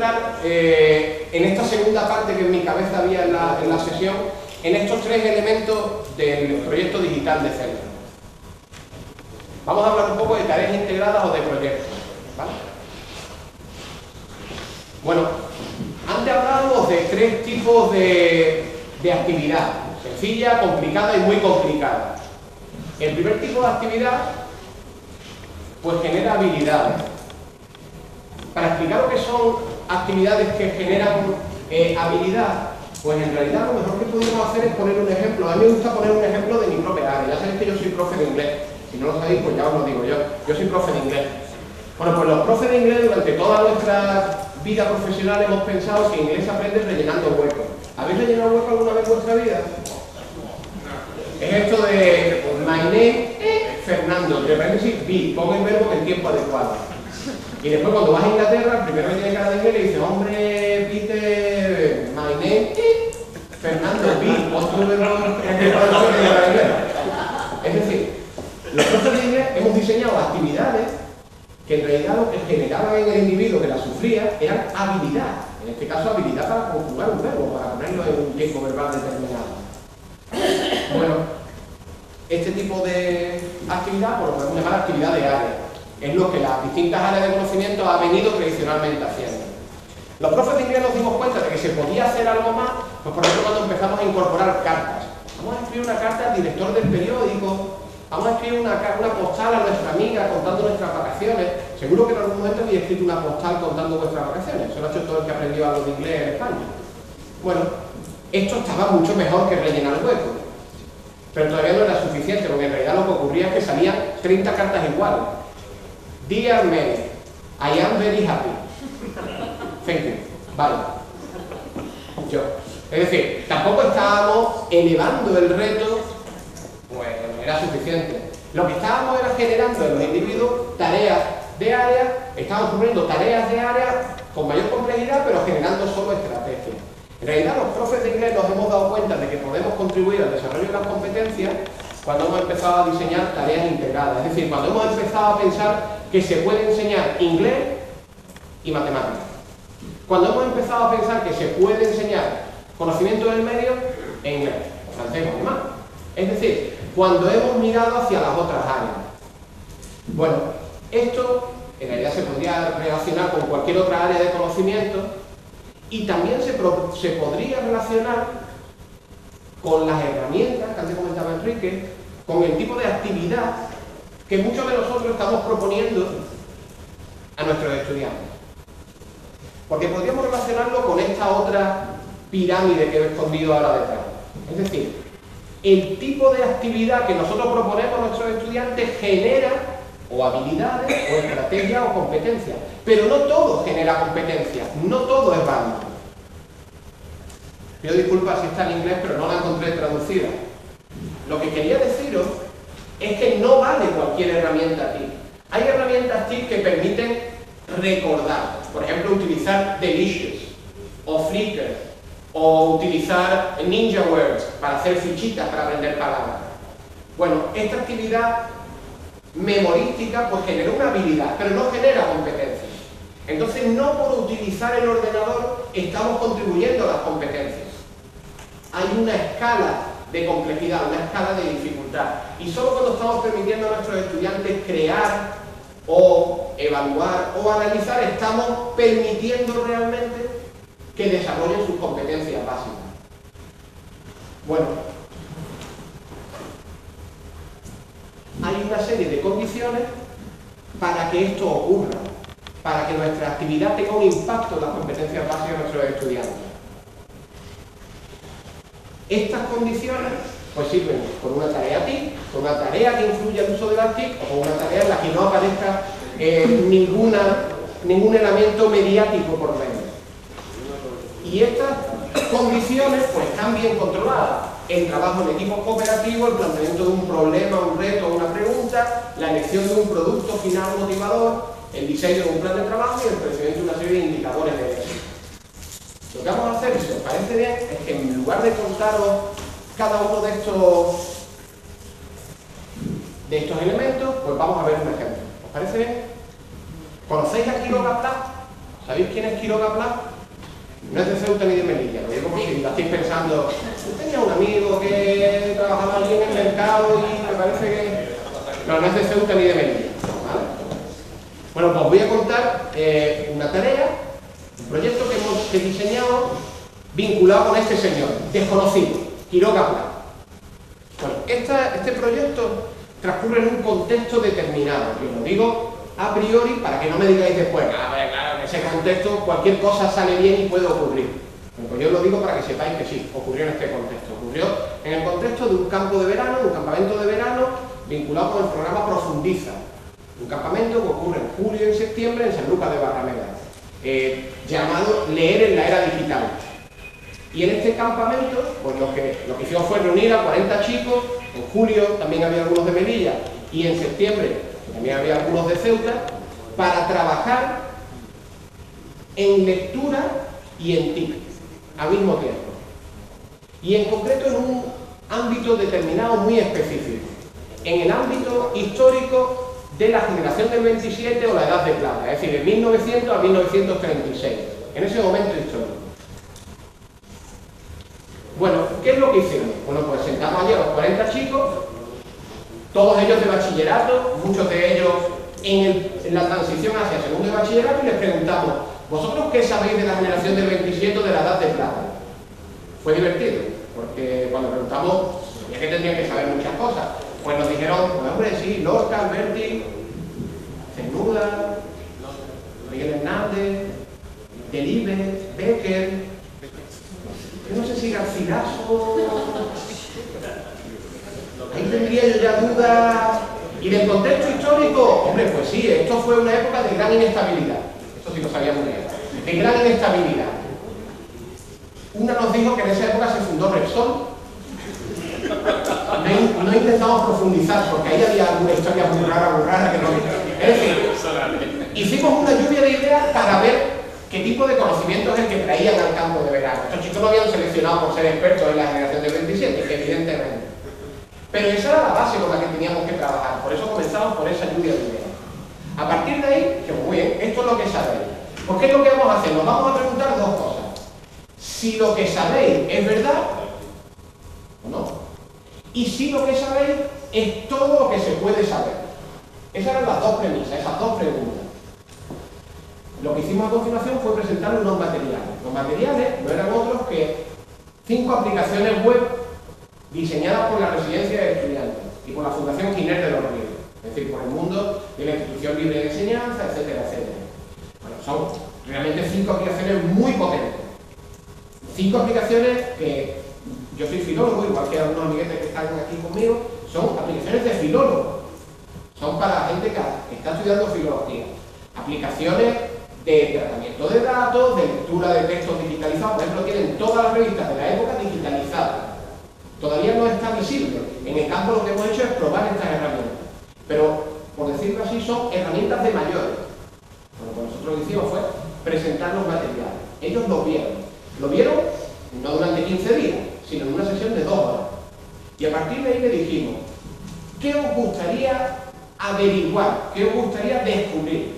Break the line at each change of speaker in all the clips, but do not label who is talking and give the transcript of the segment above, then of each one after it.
centrar en esta segunda parte que en mi cabeza había en la sesión, en estos tres elementos del proyecto digital de Celta. Vamos a hablar un poco de tareas integradas o de proyectos, ¿vale? Bueno, antes hablábamos de tres tipos de actividad: sencilla, complicada y muy complicada. El primer tipo de actividad pues genera habilidades. Para explicar lo que son actividades que generan habilidad, pues en realidad lo mejor que podemos hacer es poner un ejemplo. A mí me gusta poner un ejemplo de mi propia área. Ya sabéis que yo soy profe de inglés. Si no lo sabéis, pues ya os lo digo yo. Yo soy profe de inglés. Bueno, pues los profes de inglés durante toda nuestra vida profesional hemos pensado que inglés se aprende rellenando huecos. ¿Habéis rellenado huecos alguna vez en vuestra vida? Es esto de my name Fernando, de repente be, pon el verbo en el tiempo adecuado. Y después cuando vas a Inglaterra, primero que tiene cara de inglés y dice, hombre, Peter, my name Fernando, be, pon tu verbo en el tiempo adecuado. Es decir, los profes de inglés hemos diseñado actividades que en realidad lo que generaban en el individuo que las sufría eran habilidad. En este caso, habilidad para conjugar un verbo, para ponerlo en un tiempo verbal determinado. Bueno, este tipo de actividad, pues lo podemos llamar actividad de área. Es lo que las distintas áreas de conocimiento han venido tradicionalmente haciendo. Los profes de inglés nos dimos cuenta de que se podía hacer algo más, pues por ejemplo cuando empezamos a incorporar cartas. Vamos a escribir una carta al director del periódico, vamos a escribir una postal a nuestra amiga contando nuestras vacaciones. Seguro que en algún momento habéis escrito una postal contando vuestras vacaciones. Eso lo ha hecho todo el que aprendió algo de inglés en España. Bueno, esto estaba mucho mejor que rellenar huecos. Pero todavía no era suficiente, porque en realidad lo que ocurría es que salían 30 cartas iguales. Dear Mary, I am very happy. Thank you. Vale. Yo. Es decir, tampoco estábamos elevando el reto, pues no era suficiente. Lo que estábamos era generando en los individuos tareas de área, estábamos poniendo tareas de área con mayor complejidad, pero generando solo estrategias. En realidad los profes de inglés nos hemos dado cuenta de que podemos contribuir al desarrollo de las competencias cuando hemos empezado a diseñar tareas integradas. Es decir, cuando hemos empezado a pensar que se puede enseñar inglés y matemáticas. Cuando hemos empezado a pensar que se puede enseñar conocimiento del medio en inglés, o francés o alemán. Es decir, cuando hemos mirado hacia las otras áreas. Bueno, esto en realidad se podría relacionar con cualquier otra área de conocimiento. Y también se podría relacionar con las herramientas, que antes comentaba Enrique, con el tipo de actividad que muchos de nosotros estamos proponiendo a nuestros estudiantes. Porque podríamos relacionarlo con esta otra pirámide que he escondido ahora detrás. Es decir, el tipo de actividad que nosotros proponemos a nuestros estudiantes genera o habilidades, o estrategias, o competencias. Pero no todo genera competencias, no todo es válido. Pido disculpas si está en inglés, pero no la encontré traducida. Lo que quería deciros es que no vale cualquier herramienta TIC. Hay herramientas TIC que permiten recordar. Por ejemplo, utilizar Delicious, o Flickr, o utilizar Ninja Words para hacer fichitas para aprender palabras. Bueno, esta actividad memorística pues genera una habilidad, pero no genera competencias. Entonces no por utilizar el ordenador estamos contribuyendo a las competencias. Hay una escala de complejidad, una escala de dificultad. Y solo cuando estamos permitiendo a nuestros estudiantes crear o evaluar o analizar, estamos permitiendo realmente que desarrollen sus competencias básicas. Bueno, hay una serie de condiciones para que esto ocurra, para que nuestra actividad tenga un impacto en las competencias básicas de nuestros estudiantes. Estas condiciones pues sirven con una tarea TIC, con una tarea que influya el uso de las TIC, o con una tarea en la que no aparezca ningún elemento mediático por medio. Y estas condiciones pues están bien controladas. El trabajo en equipos cooperativos, el planteamiento de un problema, un reto, una pregunta, la elección de un producto final motivador, el diseño de un plan de trabajo y el establecimiento de una serie de indicadores de éxito. Lo que vamos a hacer, si os parece bien, es que en lugar de contaros cada uno de estos elementos, pues vamos a ver un ejemplo. ¿Os parece bien? ¿Conocéis a Quiro Laplace? ¿Sabéis quién es Quiroga Pla? No es de Ceuta ni de Melilla, lo digo por si la estáis pensando. Yo tenía un amigo que trabajaba allí en el mercado y me parece que... No, no es de Ceuta ni de Melilla, ¿vale? Bueno, pues os voy a contar una tarea, un proyecto que hemos diseñado vinculado con este señor, desconocido, Quiroga Pla. Bueno, este proyecto transcurre en un contexto determinado, que lo digo a priori para que no me digáis después, claro, en ese contexto cualquier cosa sale bien y puede ocurrir. Bueno, pues yo lo digo para que sepáis que sí, ocurrió en este contexto. Ocurrió en el contexto de un campo de verano, un campamento de verano vinculado con el programa Profundiza. Un campamento que ocurre en julio y en septiembre en San Lucas de Barrameda, llamado Leer en la Era Digital. Y en este campamento, pues lo que hicimos fue reunir a 40 chicos, en julio también había algunos de Melilla, y en septiembre también había algunos de Ceuta, para trabajar en lectura y en TIC, al mismo tiempo. Y en concreto en un ámbito determinado muy específico, en el ámbito histórico de la generación del 27 o la Edad de Plata, es decir, de 1900 a 1936, en ese momento histórico. Bueno, ¿qué es lo que hicimos? Bueno, pues sentamos allí a los 40 chicos, todos ellos de bachillerato, muchos de ellos en la transición hacia segundo de bachillerato, y les preguntamos, ¿vosotros qué sabéis de la generación del 27 o de la Edad de Plata? Fue divertido, porque cuando preguntamos, ya que tendrían que saber muchas cosas, pues nos dijeron, pues hombre, sí, Lorca, Alberti, Cernuda, Miguel Hernández, Delibes, Becker, yo no sé si Garcilaso... Ahí tendría yo ya dudas. Y del contexto histórico, hombre, pues sí, esto fue una época de gran inestabilidad. Esto sí lo sabíamos bien. De gran inestabilidad. Una nos dijo que en esa época se fundó Repsol. No intentamos profundizar, porque ahí había alguna historia muy rara que no... Es decir, hicimos una lluvia de ideas para ver qué tipo de conocimiento es el que traían al campo de verano. Estos chicos no habían seleccionado por ser expertos en la generación del 27, que evidentemente. Pero esa era la base con la que teníamos que trabajar, por eso comenzamos por esa lluvia de ideas. A partir de ahí, que muy bien, esto es lo que sabéis. ¿Por qué es lo que vamos a hacer? Nos vamos a preguntar dos cosas. Si lo que sabéis es verdad o no. Y si lo que sabéis es todo lo que se puede saber. Esas eran las dos premisas, esas dos preguntas. Lo que hicimos a continuación fue presentar unos materiales. Los materiales no eran otros que 5 aplicaciones web diseñadas por la Residencia de Estudiantes y por la Fundación Giner de los Ríos, es decir, por el mundo de la Institución Libre de Enseñanza, etcétera, etcétera. Bueno, son realmente 5 aplicaciones muy potentes. 5 aplicaciones que, yo soy filólogo, igual que algunos amiguetes que están aquí conmigo, son aplicaciones de filólogo. Son para la gente que está estudiando filología. Aplicaciones de tratamiento de datos, de lectura de textos digitalizados. Por ejemplo, tienen todas las revistas de la época digitalizadas. Todavía no está visible. En el campo lo que hemos hecho es probar estas herramientas. Pero, por decirlo así, son herramientas de mayores. Bueno, pues nosotros lo que hicimos fue presentar los materiales. Ellos los vieron. Lo vieron no durante 15 días, sino en una sesión de 2 horas. Y a partir de ahí le dijimos, ¿qué os gustaría averiguar? ¿Qué os gustaría descubrir?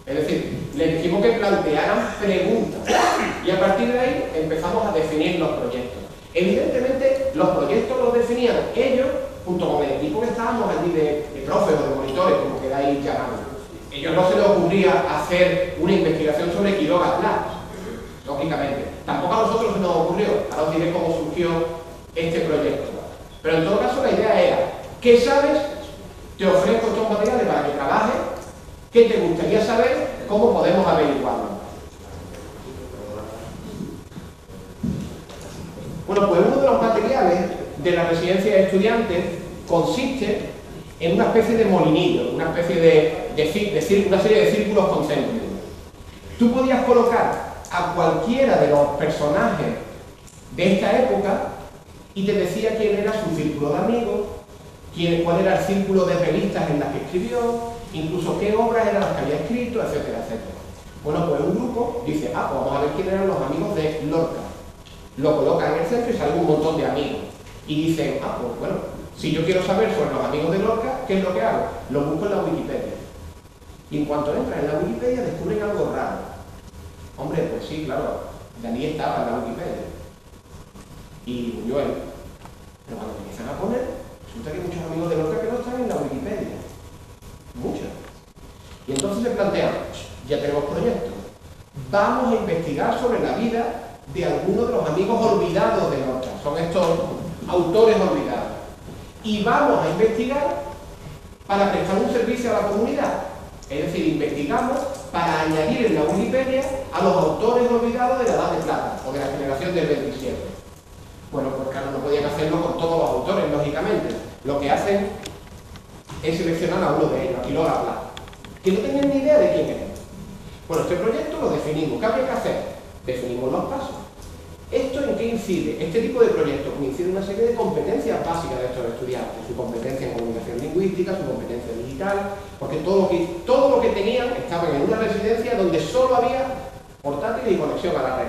Es decir, les dijimos que plantearan preguntas. Y a partir de ahí empezamos a definir los proyectos. Evidentemente, los proyectos los definían ellos, junto con el equipo que estábamos allí de profes o de monitores, como queráis llamarlo. Ellos no se les ocurría hacer una investigación sobre Quiroga Pla, lógicamente. Tampoco a nosotros se nos ocurrió. Ahora os diré cómo surgió este proyecto. Pero en todo caso la idea era, ¿qué sabes? Te ofrezco estos materiales para que trabajes. ¿Qué te gustaría saber? ¿Cómo podemos averiguarlo? Bueno, pues uno de los materiales de la residencia de estudiantes consiste en una especie de molinillo, una especie una serie de círculos concéntricos. Tú podías colocar a cualquiera de los personajes de esta época y te decía quién era su círculo de amigos, cuál era el círculo de revistas en las que escribió, incluso qué obras eran las que había escrito, etcétera, etcétera. Bueno, pues un grupo dice, pues vamos a ver quién eran los amigos de Lorca. Lo colocan en el centro y sale un montón de amigos. Y dicen, pues bueno, si yo quiero saber sobre los amigos de Lorca, ¿qué es lo que hago? Lo busco en la Wikipedia. Y en cuanto entran en la Wikipedia descubren algo raro. Hombre, pues sí, claro, Dalí estaba en la Wikipedia. Y murió él. Pero cuando empiezan a poner, resulta que hay muchos amigos de Lorca que no están en la Wikipedia. Muchos. Y entonces se plantean, ya tenemos proyectos. Vamos a investigar sobre la vida de algunos de los amigos olvidados de Lorca. Son estos autores olvidados. Y vamos a investigar para prestar un servicio a la comunidad. Es decir, investigamos para añadir en la Wikipedia a los autores olvidados de la Edad de Plata o de la generación del 27. Bueno, pues claro, no podían hacerlo con todos los autores, lógicamente. Lo que hacen es seleccionar a uno de ellos, a Quiroga Pla, que no tenían ni idea de quién era. Bueno, este proyecto lo definimos. ¿Qué había que hacer? Definimos los pasos. ¿Esto en qué incide? Este tipo de proyectos incide en una serie de competencias básicas de estos estudiantes. Su competencia en comunicación lingüística, su competencia digital, porque todo lo que tenían estaban en una residencia donde solo había portátil y conexión a la red.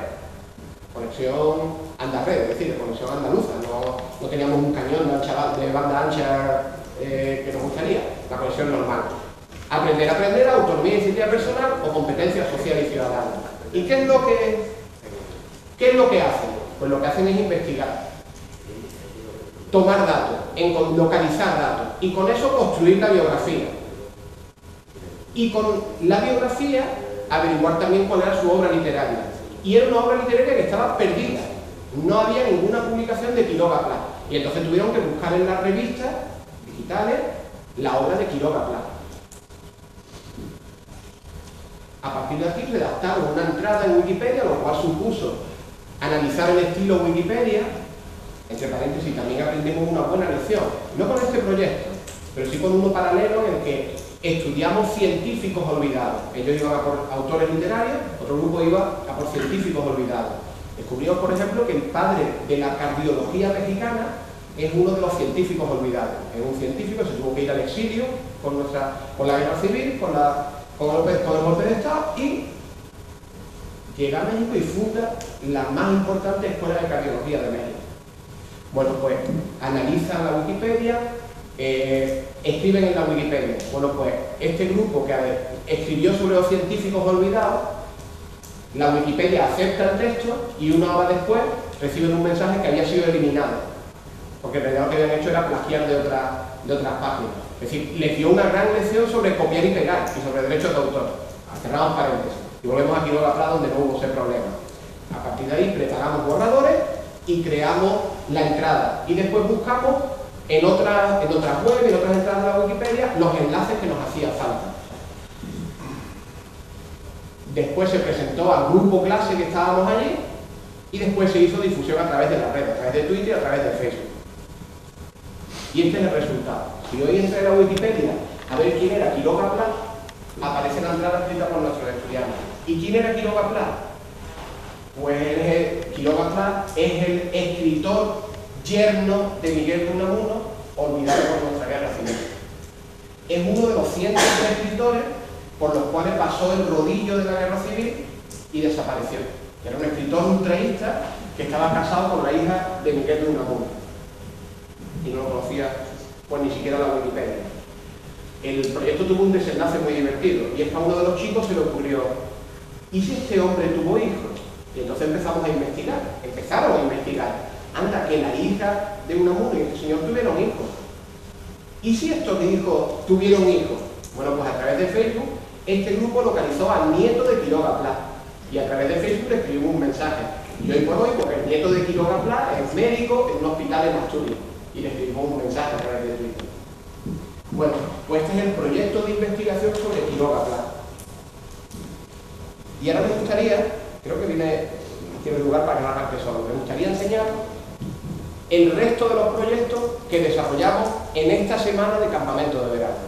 Conexión andarred, es decir, conexión andaluza. No teníamos un cañón de banda ancha que nos gustaría, la conexión normal. Aprender, autonomía y iniciativa personal o competencia social y ciudadana. ¿Y qué es lo que hacen? Pues lo que hacen es investigar, tomar datos, localizar datos y con eso construir la biografía. Y con la biografía averiguar también cuál era su obra literaria. Y era una obra literaria que estaba perdida. No había ninguna publicación de Quiroga Pla. Y entonces tuvieron que buscar en las revistas digitales la obra de Quiroga Pla. A partir de aquí redactaron una entrada en Wikipedia, lo cual supuso analizar el estilo Wikipedia. Entre paréntesis, también aprendimos una buena lección, no con este proyecto, pero sí con uno paralelo en el que estudiamos científicos olvidados. Ellos iban a por autores literarios, otro grupo iba a por científicos olvidados. Descubrimos, por ejemplo, que el padre de la cardiología mexicana es uno de los científicos olvidados. Es un científico que se tuvo que ir al exilio con la guerra civil, con el golpe de Estado, y llega a México y funda la más importante escuela de cardiología de México. Bueno, pues analizan la Wikipedia, escriben en la Wikipedia. Bueno, pues este grupo que escribió sobre los científicos olvidados, la Wikipedia acepta el texto y una hora después reciben un mensaje que había sido eliminado, porque en realidad lo que habían hecho era plagiar de otras páginas. Es decir, les dio una gran lección sobre copiar y pegar y sobre derechos de autor. Cerramos paréntesis. Y volvemos a Quiroga Pla, donde no hubo ese problema. A partir de ahí preparamos borradores y creamos la entrada. Y después buscamos en otras webs, en otras entradas de la Wikipedia, los enlaces que nos hacían falta. Después se presentó al grupo clase que estábamos allí y después se hizo difusión a través de la red, a través de Twitter y a través de Facebook. Y este es el resultado. Si hoy entra en la Wikipedia a ver quién era Quiroga Pla, aparece la entrada escrita por nuestros estudiantes. ¿Y quién era Quiroga Pla? Pues Quiroga Pla es el escritor yerno de Miguel de Unamuno, olvidado por nuestra guerra civil. Es uno de los cientos de escritores por los cuales pasó el rodillo de la guerra civil y desapareció. Era un escritor ultraísta que estaba casado con la hija de Miguel de Unamuno. Y no lo conocía, pues ni siquiera la Wikipedia. El proyecto tuvo un desenlace muy divertido, y es que a uno de los chicos se le ocurrió: ¿y si este hombre tuvo hijos? Y entonces empezaron a investigar. Anda, que la hija de Unamuno y este señor tuvieron hijos. ¿Y si estos hijos tuvieron hijos? Bueno, pues a través de Facebook, este grupo localizó al nieto de Quiroga Pla, y a través de Facebook le escribimos un mensaje. Y hoy por hoy, porque el nieto de Quiroga Pla es médico en un hospital en Asturias, y le escribimos un mensaje a través de Twitter. Bueno, pues este es el proyecto de investigación sobre Quiroga Pla. Y ahora me gustaría, creo que tiene lugar para que no arranque solo, me gustaría enseñar el resto de los proyectos que desarrollamos en esta semana de campamento de verano.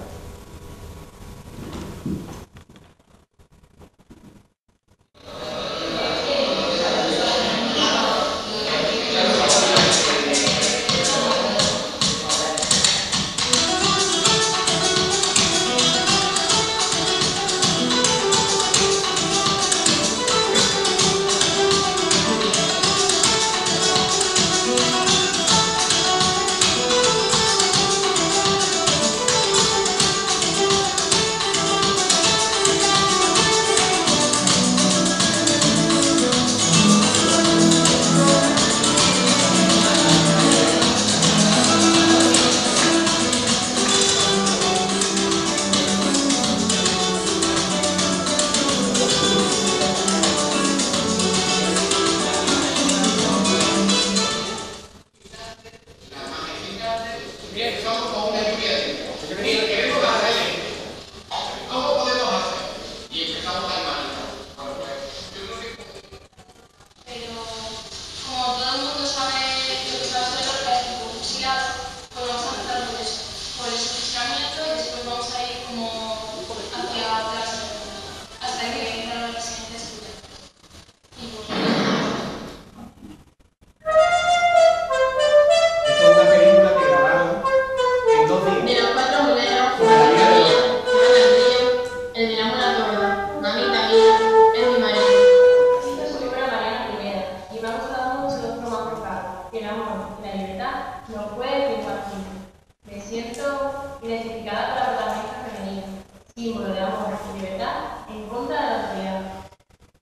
y moderamos nuestra libertad en contra de la autoridad.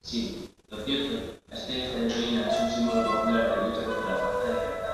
Sí, lo cierto es que esta heroína es un símbolo popular de lucha contra la falta de libertad.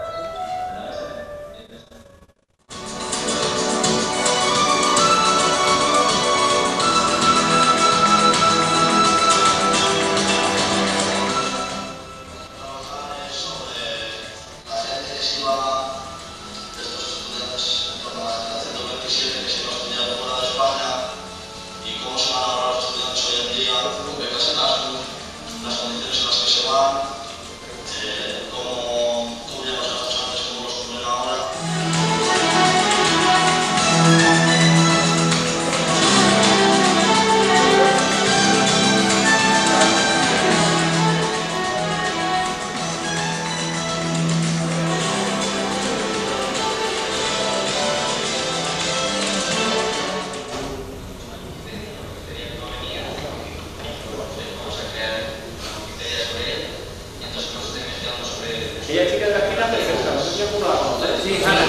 Ella chica de la esquina perfecta, no sé si alguno la conoce.
Sí, Ana,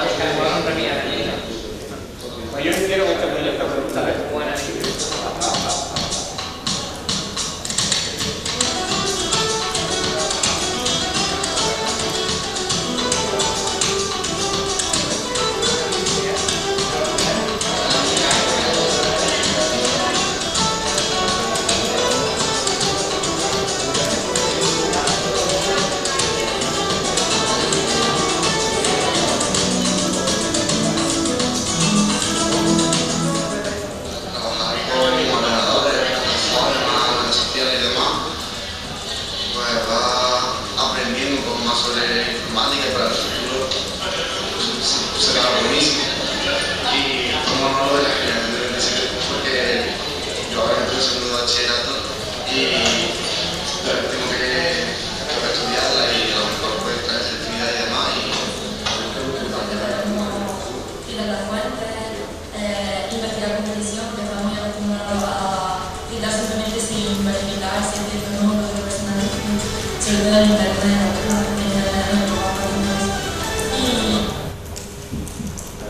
es que le pongo otra mía allí.
Pues yo hicieron este proyecto, ¿sabes?
Buena.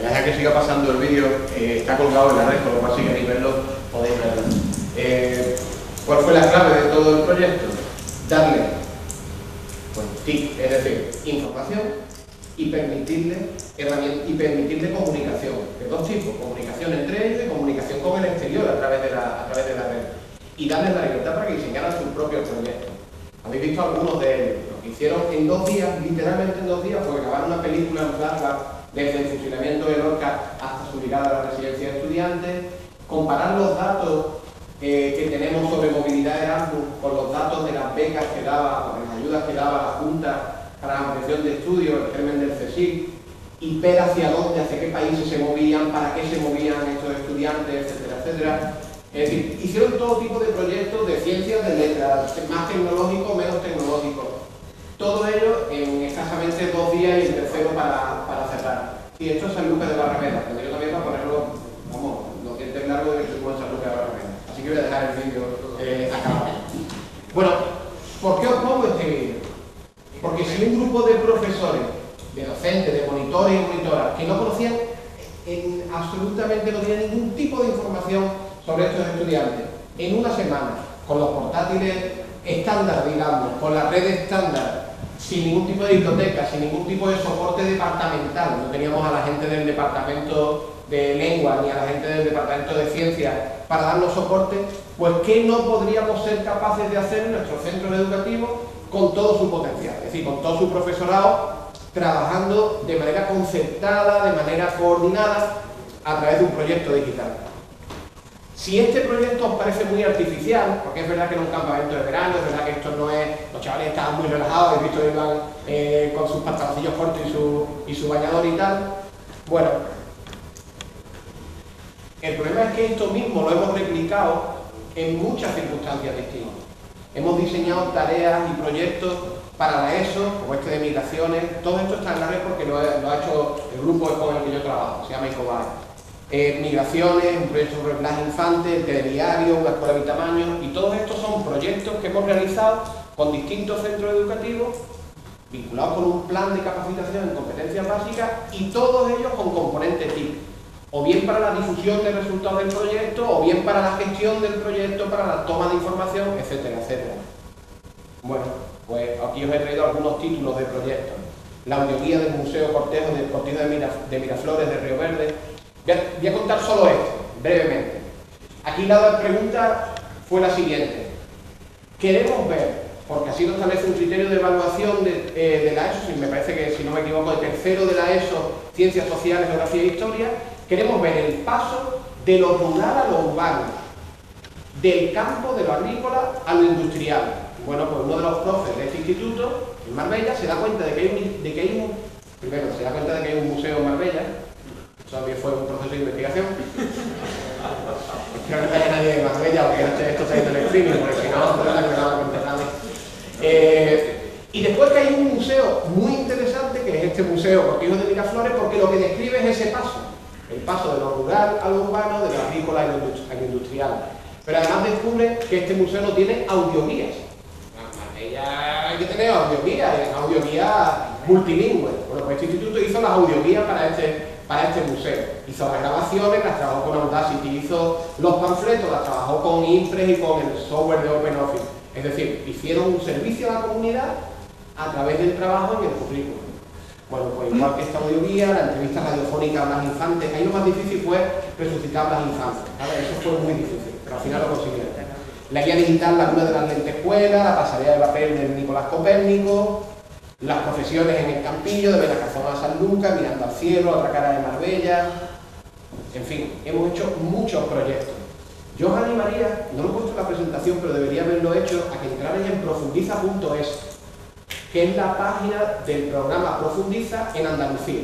Ya que siga pasando el vídeo, está colgado en la red, con lo cual si queréis verlo, podéis verlo. ¿Cuál fue la clave de todo el proyecto? Darle TIC, es decir, información y permitirle comunicación, de dos tipos, comunicación entre ellos y comunicación con el exterior a través de la red. Y darles la libertad para que diseñaran sus propios proyectos. Habéis visto algunos de ellos. Lo que hicieron en 2 días, literalmente en 2 días, fue grabar una película en flashback desde el fusilamiento de Lorca hasta su llegada a la residencia de estudiantes, comparar los datos que tenemos sobre movilidad Erasmus con los datos de las becas que daba, con las ayudas que daba la Junta para la ampliación de estudios, el germen del CSIC, y ver hacia dónde, hacia qué países se movían, para qué se movían estos estudiantes, etcétera, etcétera. Es decir, hicieron todo tipo de proyectos de ciencias, de letras, más tecnológicos, menos tecnológicos. Todo ello en escasamente 2 días y el tercero para cerrar. Y esto es San Lucas de Barrameda, pero yo también para ponerlo, vamos, los dientes largos de que estuvo en San Lucas de Barrameda. Así que voy a dejar el vídeo acabado. Bueno, ¿por qué os pongo este vídeo? Porque si un grupo de profesores, de docentes, de monitores y monitoras, que no conocían absolutamente, no tenían ningún tipo de información sobre estos estudiantes, en una semana, con los portátiles estándar, digamos, con la red estándar, sin ningún tipo de biblioteca, sin ningún tipo de soporte departamental, no teníamos a la gente del departamento de lengua ni a la gente del departamento de ciencias para darnos soporte, pues ¿qué no podríamos ser capaces de hacer en nuestros centros educativos con todo su potencial? Es decir, con todo su profesorado, trabajando de manera concertada, de manera coordinada, a través de un proyecto digital. Si este proyecto os parece muy artificial, porque es verdad que era un campamento de verano, es verdad que esto no es... Los chavales estaban muy relajados, he visto que iban con sus pantaloncillos cortos y su bañador y tal. Bueno, el problema es que esto mismo lo hemos replicado en muchas circunstancias distintas. Hemos diseñado tareas y proyectos para la ESO, como este de migraciones. Todo esto está en la red porque lo ha hecho el grupo con el que yo trabajo, se llama Icobay. Migraciones, un proyecto sobre Blas Infante, el telediario, una escuela de tamaño, y todos estos son proyectos que hemos realizado con distintos centros educativos vinculados con un plan de capacitación en competencias básicas y todos ellos con componente TIC. o bien para la difusión de resultados del proyecto, o bien para la gestión del proyecto, para la toma de información, etcétera, etcétera. Bueno, pues aquí os he traído algunos títulos de proyectos. La audioguía del Museo Cortejo de Miraflores de Río Verde. Voy a contar solo esto, brevemente. Aquí la pregunta fue la siguiente. Queremos ver, porque así lo establece un criterio de evaluación de la ESO, me parece que, si no me equivoco, el tercero de la ESO, Ciencias Sociales, Geografía e Historia, queremos ver el paso de lo rural a lo urbano, del campo, de lo agrícola, a lo industrial. Bueno, pues uno de los profes de este instituto, en Marbella, se da cuenta de que hay un museo en Marbella. Eso también fue un proceso de investigación. Espero que no haya nadie de Marbella, porque esto está en el streaming, porque si no, me van a contestar. Y después que hay un museo muy interesante, que es este Museo Cortejo de Miraflores, porque lo que describe es ese paso. El paso de lo rural a lo urbano, de lo agrícola a lo industrial. Pero además descubre que este museo no tiene audioguías. Hay que tener audioguías multilingües. Bueno, pues este instituto hizo las audioguías para este museo. Hizo las grabaciones, las trabajó con Audacity, hizo los panfletos, las trabajó con Impress y con el software de OpenOffice. Es decir, hicieron un servicio a la comunidad a través del trabajo en el currículum. Bueno, pues igual que esta audioguía, la entrevista radiofónica a Blas Infante, ahí lo más difícil fue resucitar a Blas Infante. Eso fue muy difícil, pero al final lo consiguieron. La guía digital, la cuna de las lentejuelas, la pasarela de papel de Nicolás Copérnico, las profesiones en el Campillo, de Benacazón a San Lucas, Mirando al cielo, Otra cara de Marbella. En fin, hemos hecho muchos proyectos. Yo os animaría, no lo he puesto en la presentación, pero debería haberlo hecho, a que entrarais en profundiza.es, que es la página del programa Profundiza en Andalucía.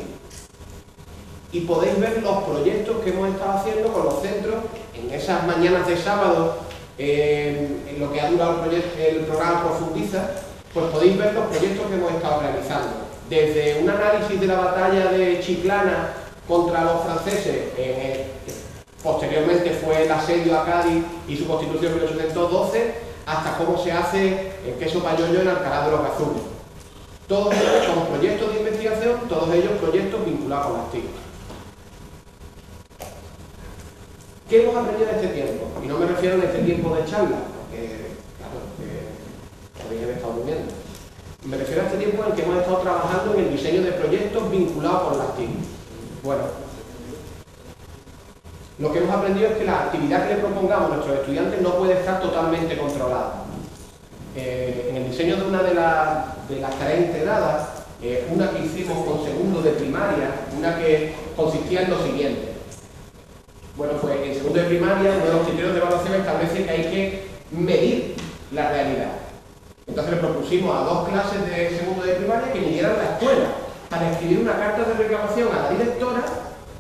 Y podéis ver los proyectos que hemos estado haciendo con los centros en esas mañanas de sábado. En lo que ha durado el programa Profundiza, pues podéis ver los proyectos que hemos estado realizando. Desde un análisis de la batalla de Chiclana contra los franceses, posteriormente fue el asedio a Cádiz y su constitución en 1812, hasta cómo se hace el queso payoyo en Alcalá de los Gazules. Todos ellos son proyectos de investigación, todos ellos proyectos vinculados con las TIC. ¿Qué hemos aprendido en este tiempo? Y no me refiero en este tiempo de charla, porque, claro, podéis haber estado durmiendo. Me refiero a este tiempo en el que hemos estado trabajando en el diseño de proyectos vinculados con las TIC. Bueno, lo que hemos aprendido es que la actividad que le propongamos a nuestros estudiantes no puede estar totalmente controlada. En el diseño de una de las tareas integradas, una que hicimos con segundo de primaria, una que consistía en lo siguiente. Bueno, pues en segundo de primaria, uno de los criterios de evaluación establece que hay que medir la realidad. Entonces le propusimos a 2 clases de segundo de primaria que midieran la escuela para escribir una carta de reclamación a la directora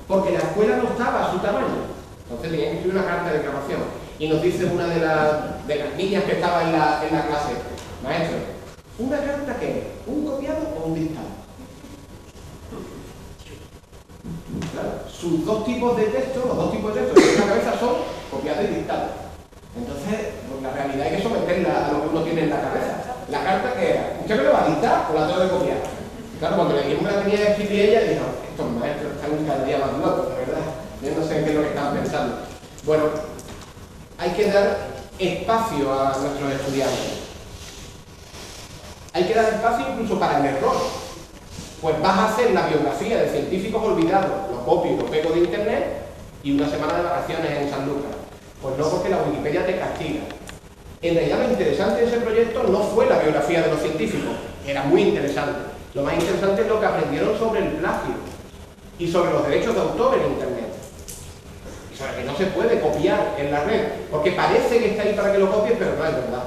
porque la escuela no estaba a su tamaño. Entonces tenían que escribir una carta de reclamación. Y nos dice una de las niñas que estaba en la clase: maestro, ¿una carta qué es? ¿Un copiado o un dictado? Claro, sus dos tipos de texto, los dos tipos de texto que en la cabeza son copiado y dictado. Entonces, pues la realidad hay que someterla a lo que uno tiene en la cabeza. La carta que era, ¿usted me lo va a dictar o la tengo que copiar? Claro, cuando le dijimos que la tenía que escribir ella, dijo: estos maestros están cada día más locos, la verdad. Yo no sé qué es lo que están pensando. Bueno, hay que dar espacio a nuestros estudiantes. Hay que dar espacio incluso para el error. Pues vas a hacer la biografía de científicos olvidados, lo copio y lo pego de internet, y una semana de vacaciones en San Lucas. Pues no, porque la Wikipedia te castiga. En realidad lo interesante de ese proyecto no fue la biografía de los científicos, era muy interesante. Lo más interesante es lo que aprendieron sobre el plagio y sobre los derechos de autor en internet. Y sobre que no se puede copiar en la red, porque parece que está ahí para que lo copies, pero no es verdad.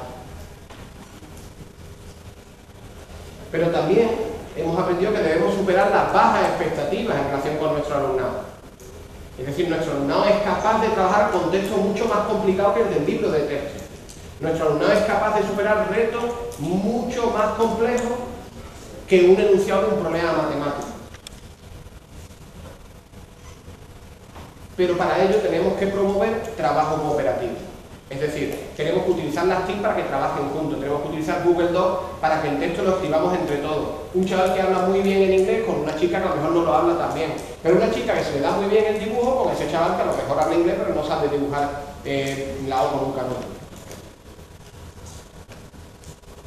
Pero también hemos aprendido que debemos superar las bajas expectativas en relación con nuestro alumnado. Es decir, nuestro alumnado es capaz de trabajar con textos mucho más complicados que el del libro de texto. Nuestro alumnado es capaz de superar retos mucho más complejos que un enunciado de un problema matemático. Pero para ello tenemos que promover trabajo cooperativo. Es decir, tenemos que utilizar utilizar las TIC para que trabajen juntos, tenemos que utilizar Google Docs para que el texto lo escribamos entre todos. Un chaval que habla muy bien en inglés con una chica que a lo mejor no lo habla tan bien, pero una chica que se le da muy bien el dibujo con ese chaval que a lo mejor habla inglés pero no sabe dibujar la O con un canón.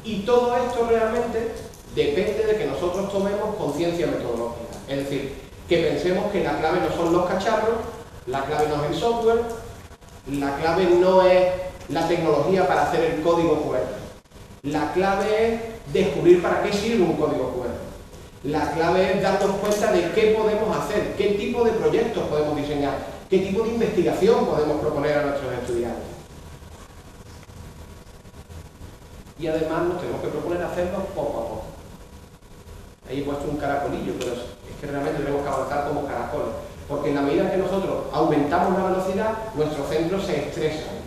Y todo esto realmente depende de que nosotros tomemos conciencia metodológica, es decir, que pensemos que la clave no son los cacharros, la clave no es el software, la clave no es la tecnología para hacer el código QR. La clave es descubrir para qué sirve un código QR. La clave es darnos cuenta de qué podemos hacer, qué tipo de proyectos podemos diseñar, qué tipo de investigación podemos proponer a nuestros estudiantes. Y además nos tenemos que proponer hacerlo poco a poco. Ahí he puesto un caracolillo, pero es que realmente tenemos que avanzar como caracoles. Porque en la medida que nosotros aumentamos la velocidad, nuestros centros se estresan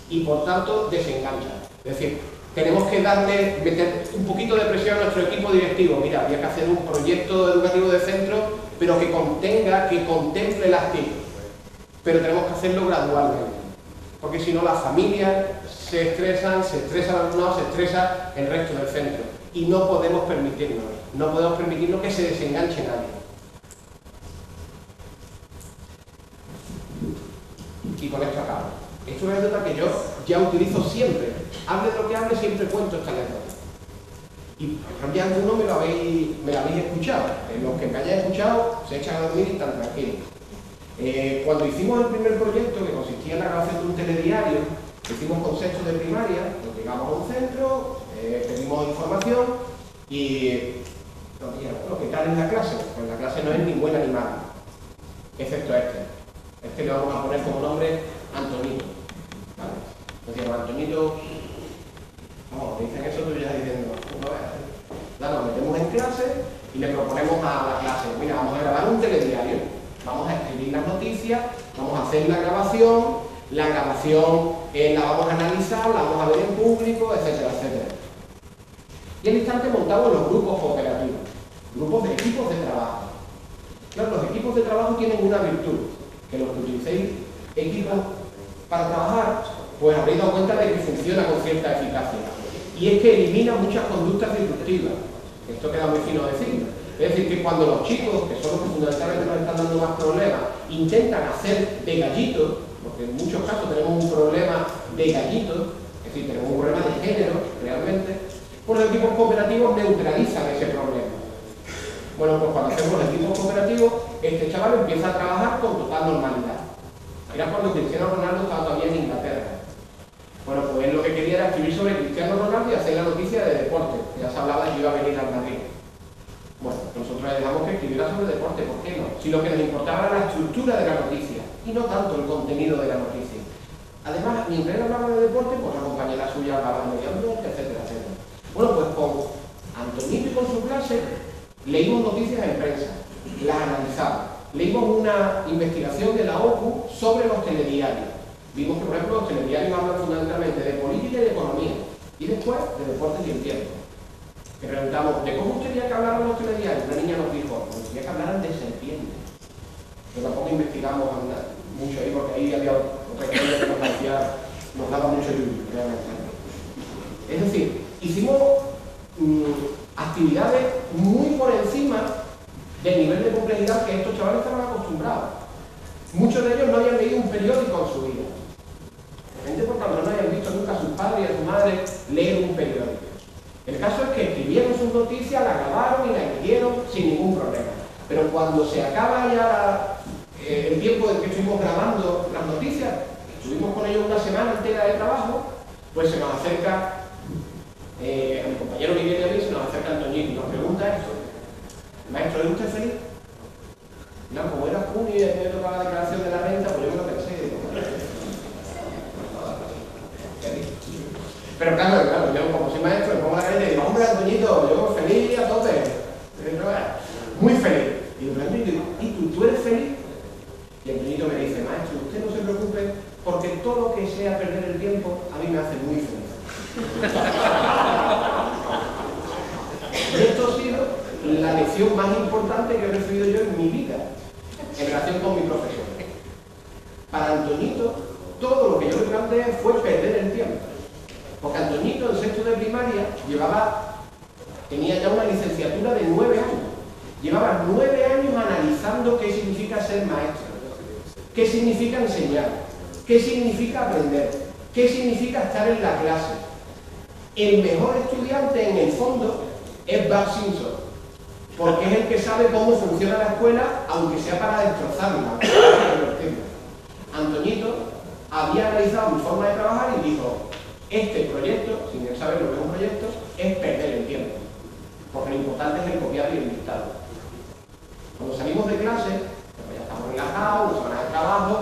y por tanto desenganchan. Es decir, tenemos que meter un poquito de presión a nuestro equipo directivo. Mira, había que hacer un proyecto educativo de centro, pero que contemple las TIC. Pero tenemos que hacerlo gradualmente. Porque si no, las familias se estresa el alumnado, se estresa el resto del centro. Y no podemos permitirnos que se desenganche nadie. Y con esto acabo. Esto es una anécdota que yo ya utilizo siempre. Hable de lo que hable, siempre cuento esta anécdota. Y ya algunos me la habéis escuchado. Los que me hayáis escuchado se echan a dormir y están tranquilos. Cuando hicimos el primer proyecto, que consistía en la grabación de un telediario, hicimos con sexto de primaria, nos llegamos a un centro, pedimos información y nos dijeron, bueno, ¿qué tal es la clase? Pues la clase no es ni buena ni mala, excepto este. Este le vamos a poner como nombre Antonito. ¿Vale? Entonces, Antonito, vamos, dicen eso, tú ya diciendo, nos metemos en clase y le proponemos a la clase, mira, vamos a grabar un telediario, vamos a escribir las noticias, vamos a hacer la grabación la vamos a analizar, la vamos a ver en público, etcétera, etcétera. Y al instante montamos los grupos cooperativos, grupos de equipos de trabajo. Claro, los equipos de trabajo tienen una virtud, que los que utilicéis equipos para trabajar, pues habréis dado cuenta de que funciona con cierta eficacia. Y es que elimina muchas conductas disruptivas. Esto queda muy fino decirlo. Es decir, que cuando los chicos, que son los que fundamentalmente nos están dando más problemas, intentan hacer de gallitos, porque en muchos casos tenemos un problema de gallitos, es decir, tenemos un problema de género, realmente, pues los equipos cooperativos neutralizan ese problema. Bueno, pues cuando hacemos los equipos cooperativos, este chaval empieza a trabajar con total normalidad. Era cuando Cristiano Ronaldo estaba todavía en Inglaterra. Bueno, pues él lo que quería era escribir sobre Cristiano Ronaldo y hacer la noticia de deporte. Ya se hablaba de que iba a venir al Madrid. Bueno, nosotros le dejamos que escribiera sobre deporte, ¿por qué no? Si lo que nos importaba era la estructura de la noticia y no tanto el contenido de la noticia. Además, mientras él hablaba de deporte, pues la compañera suya hablaba de medio ambiente, etcétera, etcétera. Bueno, pues con Antonito y con su clase leímos noticias en prensa, las analizamos. Leímos una investigación de la OCU sobre los telediarios. Vimos que, por ejemplo, los telediarios hablan fundamentalmente de política y de economía, y después de deportes y el tiempo. Le preguntamos, ¿de cómo gustaría que hablaran los telediarios? Una niña nos dijo, me gustaría que hablaran de serpientes. Pero tampoco investigamos mucho ahí, porque ahí había otra cosa que nos daba mucho yuyu, realmente. Es decir, hicimos actividades muy por encima del nivel de complejidad que estos chavales estaban acostumbrados. Muchos de ellos no habían leído un periódico en su vida. Gente porque a lo mejor no habían visto nunca a sus padres y a su madre leer un periódico. El caso es que escribieron sus noticias, la grabaron y la emitieron sin ningún problema. Pero cuando se acaba ya el tiempo en que estuvimos grabando las noticias, estuvimos con ellos una semana entera de trabajo, pues se nos acerca a mi compañero Miguel y a mí, se nos acerca Antonito y nos pregunta esto. Maestro, ¿es usted feliz? No, como era junio y me tocaba la declaración de la renta, pues yo me lo pensé. Pero claro, yo como soy maestro, me pongo la carita y digo, hombre, Antoñito, yo feliz a tope. Muy feliz. Y yo digo, ¿y tú eres feliz? Y Antoñito me dice, maestro, usted no se preocupe, porque todo lo que sea perder el tiempo, a mí me hace muy feliz. Y esto ha sido la lección más importante que he recibido yo en mi vida, en relación con mi profesor. Para Antoñito, todo lo que yo le planteé fue perder el tiempo. Porque Antoñito en sexto de primaria tenía ya una licenciatura de 9 años. Llevaba 9 años analizando qué significa ser maestro, qué significa enseñar, qué significa aprender, qué significa estar en la clase. El mejor estudiante en el fondo es Bart Simpson, porque es el que sabe cómo funciona la escuela, aunque sea para destrozarla, para divertirla. Antoñito había analizado mi forma de trabajar y dijo: este proyecto, sin él saber lo que es un proyecto, es perder el tiempo, porque lo importante es el copiado y el dictado. Cuando salimos de clase, pues ya estamos relajados, una semana de trabajo,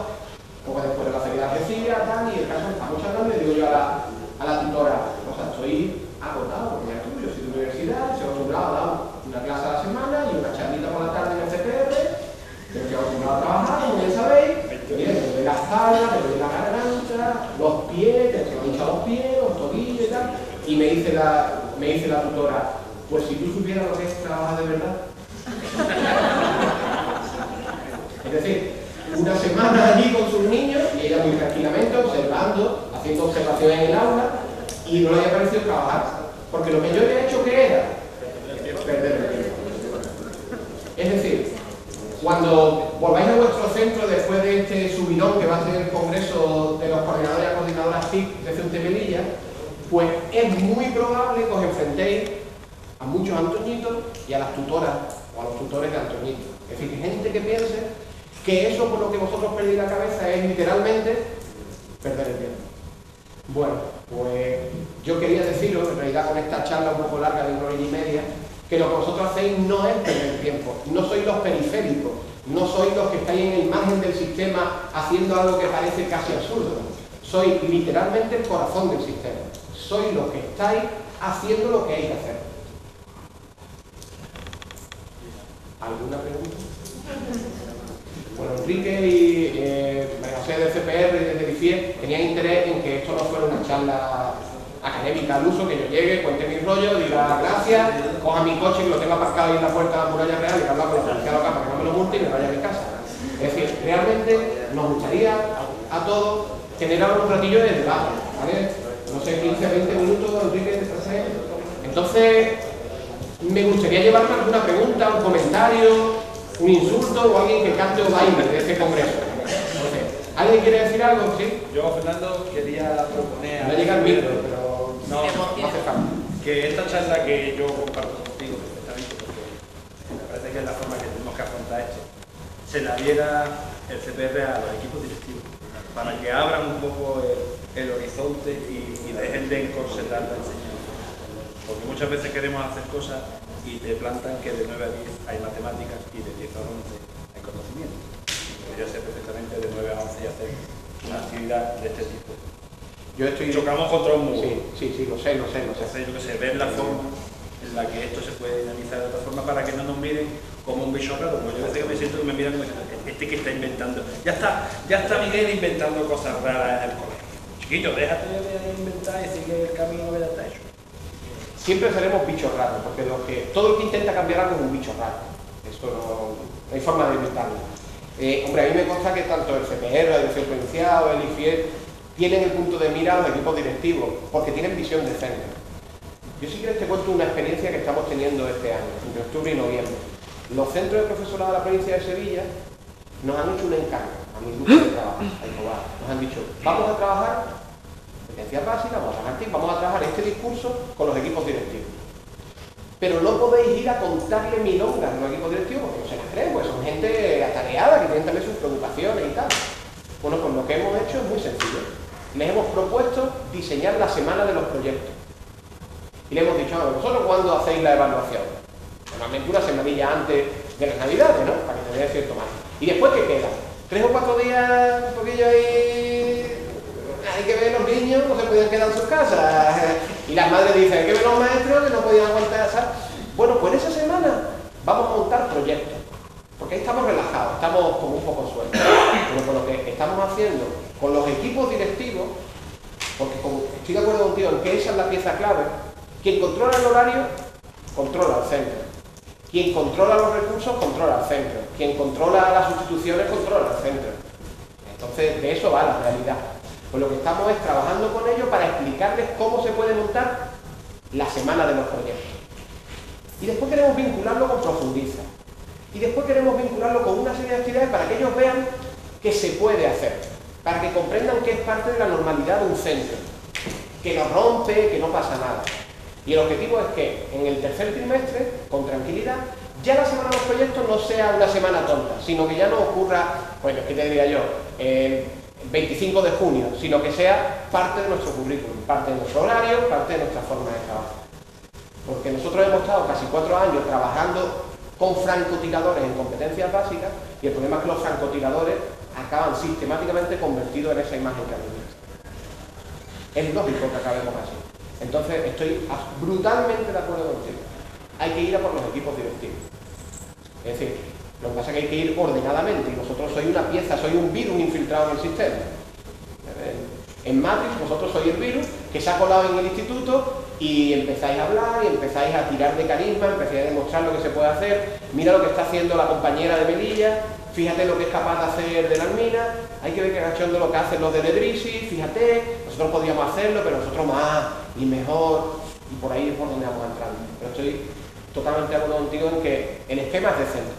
poco después de la feria de Algeciras, tal, y el caso estamos hablando y le digo yo a la tutora: o sea, estoy agotado, porque ya estudio, yo soy de universidad, estoy acostumbrado a dar una clase a la semana y una charlita por la tarde en el CPR, pero estoy acostumbrado a trabajar, como ya sabéis, me duele la espalda, me duele la garganta, los pies, que se me han hinchado los pies, los tobillos y tal, y me dice la tutora: pues si tú supieras lo que es trabajar de verdad. Es decir, una semana allí con sus niños y ella muy tranquilamente observando, haciendo observaciones en el aula, y no le había parecido trabajar, porque lo que yo había hecho, ¿qué era? Perder el tiempo. Es decir, cuando volváis a vuestro centro después de este subidón que va a ser el congreso de los coordinadores y coordinadoras TIC de Ceuta y Melilla, pues es muy probable que os enfrentéis a muchos Antoñitos y a las tutoras o a los tutores de Antoñitos. Es decir, gente que piense que eso por lo que vosotros perdéis la cabeza es literalmente perder el tiempo. Bueno, pues yo quería deciros, en realidad con esta charla un poco larga de 1 hora y media, que lo que vosotros hacéis no es perder tiempo, no sois los periféricos, no sois los que estáis en el margen del sistema haciendo algo que parece casi absurdo. Sois literalmente el corazón del sistema, sois los que estáis haciendo lo que hay que hacer. ¿Alguna pregunta? Bueno, Enrique y María José del CPR y desde IFIE tenían interés en que esto no fuera una charla académica al uso, que yo llegue, cuente mi rollo, diga gracias, coja mi coche y lo tenga aparcado ahí en la puerta de la muralla real y que habla con la policía local para que no me lo multe y me vaya a mi casa. Es decir, realmente nos gustaría a todos generar un ratillo de debate, ¿vale? No sé, 15, 20 minutos, Enrique, entonces me gustaría llevarme alguna pregunta, un comentario, un insulto o alguien que cante o baile de este congreso. Entonces, ¿alguien quiere decir algo? ¿Sí?
Yo, Fernando, quería proponer...
No llega el micro, pero
no
hace falta.
Que esta charla que yo comparto contigo perfectamente, porque me parece que es la forma que tenemos que afrontar esto, se la diera el CPR a los equipos directivos, para que abran un poco el horizonte y dejen de encorsetar la enseñanza. Porque muchas veces queremos hacer cosas y te plantan que de 9 a 10 hay matemáticas y de 10 a 11 hay conocimiento. Podría ser perfectamente de 9 a 11 y hacer una actividad de este tipo. Chocamos contra un muro.
Sí, lo sé.
Entonces, yo que sé, ver la forma en la que esto se puede dinamizar de otra forma para que no nos miren como un bicho raro. Porque yo a veces que me siento que me miran como este que está inventando. Ya está Miguel inventando cosas raras en el colegio. Chiquillo, déjate de inventar y sigue el camino que ya está hecho.
Siempre seremos bichos raros, porque todo el que intenta cambiar algo es un bicho raro. Eso no hay forma de evitarlo. Hombre, a mí me consta que tanto el CPR, la Dirección Provincial o el IFIE tienen el punto de mira a los equipos directivos, porque tienen visión de centro. Yo sí que te cuento una experiencia que estamos teniendo este año, entre octubre y noviembre. Los centros de profesorado de la provincia de Sevilla nos han hecho un encargo a mi grupo de trabajo, a Innovar. Nos han dicho: vamos a trabajar competencias básicas, vamos a trabajar este discurso con los equipos directivos. Pero no podéis ir a contarle milongas a los equipos directivos, porque no se las creen, porque son gente atareada, que tienen también sus preocupaciones y tal. Bueno, pues lo que hemos hecho es muy sencillo. Les hemos propuesto diseñar la semana de los proyectos. Y le hemos dicho: ¿vosotros cuándo hacéis la evaluación? Normalmente una semanilla antes de las Navidades, ¿no? Para que tenéis cierto margen. ¿Y después qué queda? 3 o 4 días, un poquillo ahí... Hay que ver los niños, no se podían quedar en sus casas. Y las madres dicen: hay que ver los maestros que no podían aguantar, ¿sabes? Bueno, pues en esa semana vamos a montar proyectos. Porque ahí estamos relajados, estamos como un poco sueltos. Pero con lo que estamos haciendo con los equipos directivos, porque estoy de acuerdo contigo en que esa es la pieza clave, quien controla el horario, controla el centro. Quien controla los recursos, controla el centro. Quien controla las sustituciones, controla el centro. Entonces, de eso va la realidad. Pues lo que estamos es trabajando con ellos para explicarles cómo se puede montar la semana de los proyectos. Y después queremos vincularlo con Profundiza. Y después queremos vincularlo con una serie de actividades para que ellos vean que se puede hacer, para que comprendan que es parte de la normalidad de un centro, que no rompe, que no pasa nada. Y el objetivo es que en el tercer trimestre, con tranquilidad, ya la semana de los proyectos no sea una semana tonta, sino que ya no ocurra, bueno, ¿qué te diría yo?, el 25 de junio, sino que sea parte de nuestro currículum, parte de nuestro horario, parte de nuestra forma de trabajo. Porque nosotros hemos estado casi 4 años trabajando con francotiradores en competencias básicas y el problema es que los francotiradores acaban sistemáticamente convertidos en esa imagen que han visto. Es lógico que acabemos así. Entonces estoy brutalmente de acuerdo contigo. Hay que ir a por los equipos directivos. Es decir, lo que pasa es que hay que ir ordenadamente y vosotros sois una pieza, sois un virus infiltrado en el sistema. En Matrix vosotros sois el virus que se ha colado en el instituto y empezáis a hablar y empezáis a tirar de carisma, empezáis a demostrar lo que se puede hacer. Mira lo que está haciendo la compañera de Melilla, fíjate lo que es capaz de hacer de la Almina, hay que ver que cachondo lo que hacen los de Ledrisi, fíjate, nosotros podíamos hacerlo, pero nosotros más y mejor, y por ahí es por donde vamos entrando. Pero estoy totalmente de acuerdo contigo en que el esquema es de centro.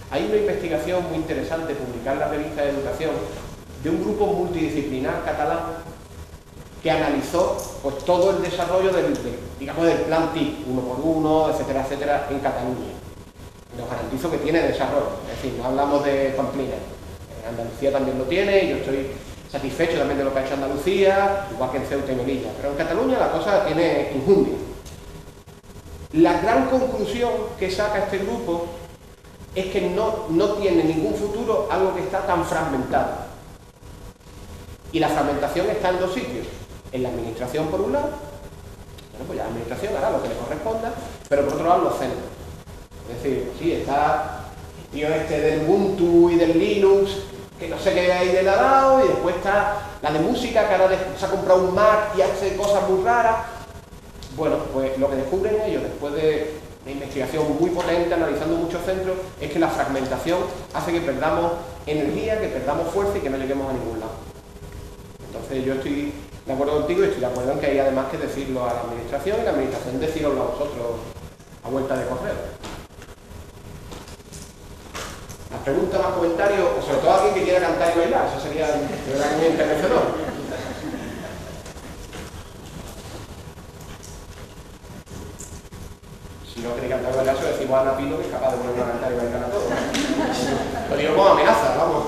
Hay una investigación muy interesante publicada en la revista de Educación de un grupo multidisciplinar catalán que analizó pues, todo el desarrollo digamos, del plan TIC, 1x1, etcétera, etcétera, en Cataluña. Os garantizo que tiene desarrollo, es decir, no hablamos de Pamplina. Andalucía también lo tiene, y yo estoy satisfecho también de lo que ha hecho Andalucía, igual que en Ceuta y Melilla, pero en Cataluña la cosa tiene injundia. La gran conclusión que saca este grupo es que no tiene ningún futuro algo que está tan fragmentado. Y la fragmentación está en 2 sitios. En la administración por un lado, bueno, pues ya la administración hará lo que le corresponda, pero por otro lado los centros. Es decir, sí, está el tío este del Ubuntu y del Linux, que no sé qué hay de lado, y después está la de música, que ahora se ha comprado un Mac y hace cosas muy raras. Bueno, pues lo que descubren ellos después de una investigación muy potente, analizando muchos centros, es que la fragmentación hace que perdamos energía, que perdamos fuerza y que no lleguemos a ningún lado. Entonces yo estoy de acuerdo contigo y estoy de acuerdo en que hay además que decirlo a la administración y la administración deciroslo a vosotros a vuelta de correo. Las preguntas, más comentarios, o sobre todo alguien que quiera cantar y bailar, eso sería de verdad muy enternecedor. Si no queréis cantar y bailar, eso decimos a Ana Pino que es capaz de ponernos a cantar y bailar a todos. Lo digo como amenaza, vamos.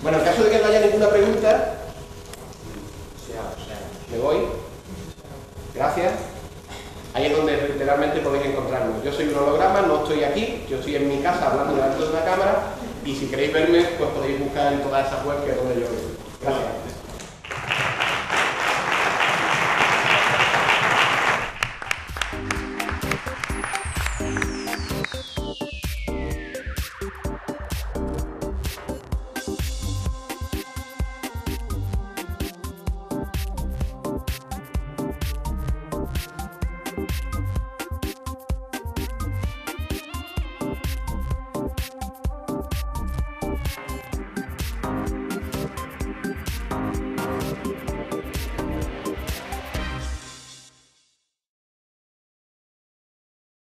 Bueno, en caso de que no haya ninguna pregunta, me voy. Gracias. Ahí es donde literalmente podéis encontrarme. Yo soy un holograma, no estoy aquí, yo estoy en mi casa hablando delante de una cámara y si queréis verme, pues podéis buscar en todas esas webs que es donde yo vivo. Gracias.